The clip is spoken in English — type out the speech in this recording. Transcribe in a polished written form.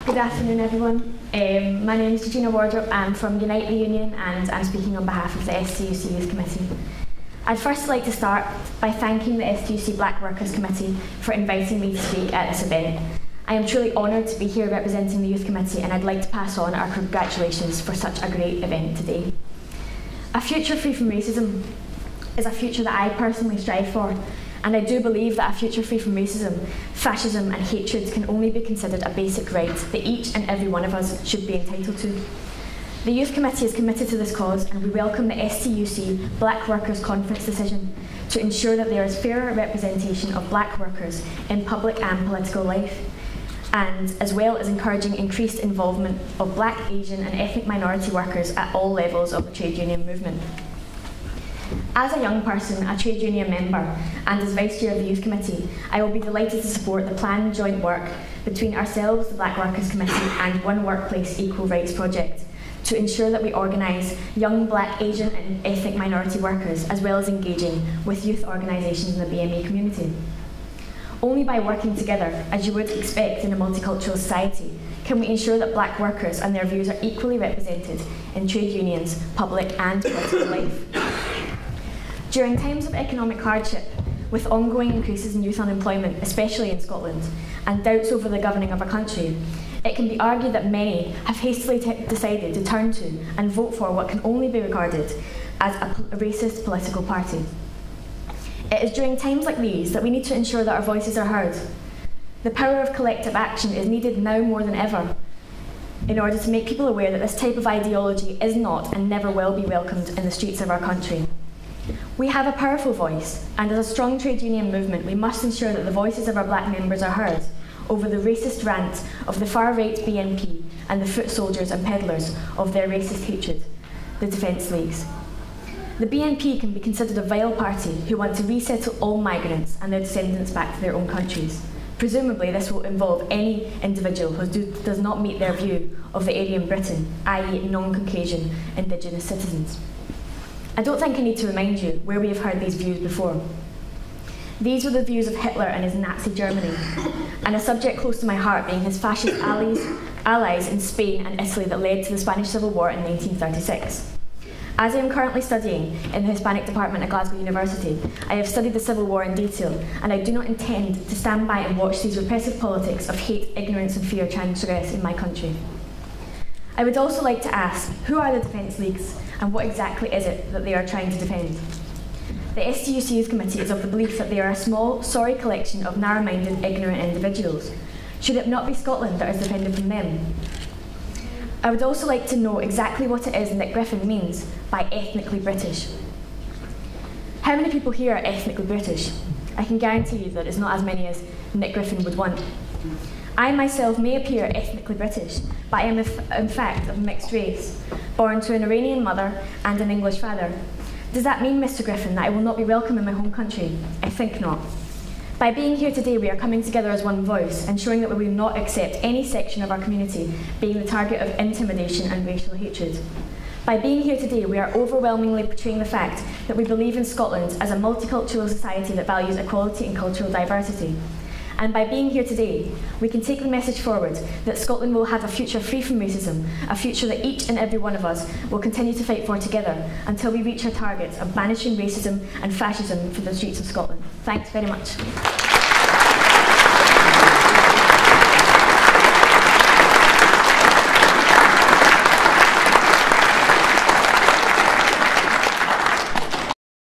Good afternoon, everyone. My name is Georgina Wardrop. I'm from Unite the Union and I'm speaking on behalf of the STUC Youth Committee. I'd first like to start by thanking the STUC Black Workers Committee for inviting me to speak at this event. I am truly honoured to be here representing the Youth Committee, and I'd like to pass on our congratulations for such a great event today. A future free from racism is a future that I personally strive for, and I do believe that a future free from racism, fascism and hatred can only be considered a basic right that each and every one of us should be entitled to. The Youth Committee is committed to this cause, and we welcome the STUC Black Workers Conference decision to ensure that there is fairer representation of black workers in public and political life, and as well as encouraging increased involvement of black, Asian and ethnic minority workers at all levels of the trade union movement. As a young person, a trade union member, and as Vice Chair of the Youth Committee, I will be delighted to support the planned joint work between ourselves, the Black Workers Committee, and One Workplace Equal Rights Project to ensure that we organise young black, Asian and ethnic minority workers, as well as engaging with youth organisations in the BME community. Only by working together, as you would expect in a multicultural society, can we ensure that black workers and their views are equally represented in trade unions, public and political life. During times of economic hardship, with ongoing increases in youth unemployment, especially in Scotland, and doubts over the governing of our country, it can be argued that many have hastily decided to turn to and vote for what can only be regarded as a racist political party. It is during times like these that we need to ensure that our voices are heard. The power of collective action is needed now more than ever in order to make people aware that this type of ideology is not and never will be welcomed in the streets of our country. We have a powerful voice, and as a strong trade union movement, we must ensure that the voices of our black members are heard over the racist rant of the far-right BNP and the foot soldiers and peddlers of their racist hatred, the Defence Leagues. The BNP can be considered a vile party who want to resettle all migrants and their descendants back to their own countries. Presumably this will involve any individual who does not meet their view of the Aryan Britain, i.e. non-Caucasian Indigenous citizens. I don't think I need to remind you where we have heard these views before. These were the views of Hitler and his Nazi Germany, and a subject close to my heart being his fascist allies in Spain and Italy that led to the Spanish Civil War in 1936. As I am currently studying in the Hispanic department at Glasgow University, I have studied the Civil War in detail, and I do not intend to stand by and watch these repressive politics of hate, ignorance and fear transgress in my country. I would also like to ask, who are the Defence Leagues and what exactly is it that they are trying to defend? The STUC Youth Committee is of the belief that they are a small, sorry collection of narrow-minded, ignorant individuals. Should it not be Scotland that is defended from them? I would also like to know exactly what it is Nick Griffin means by ethnically British. How many people here are ethnically British? I can guarantee you that it's not as many as Nick Griffin would want. I myself may appear ethnically British, but I am in fact of mixed race, born to an Iranian mother and an English father. Does that mean, Mr. Griffin, that I will not be welcome in my home country? I think not. By being here today, we are coming together as one voice, ensuring that we will not accept any section of our community being the target of intimidation and racial hatred. By being here today, we are overwhelmingly portraying the fact that we believe in Scotland as a multicultural society that values equality and cultural diversity. And by being here today, we can take the message forward that Scotland will have a future free from racism, a future that each and every one of us will continue to fight for together until we reach our targets of banishing racism and fascism from the streets of Scotland. Thanks very much.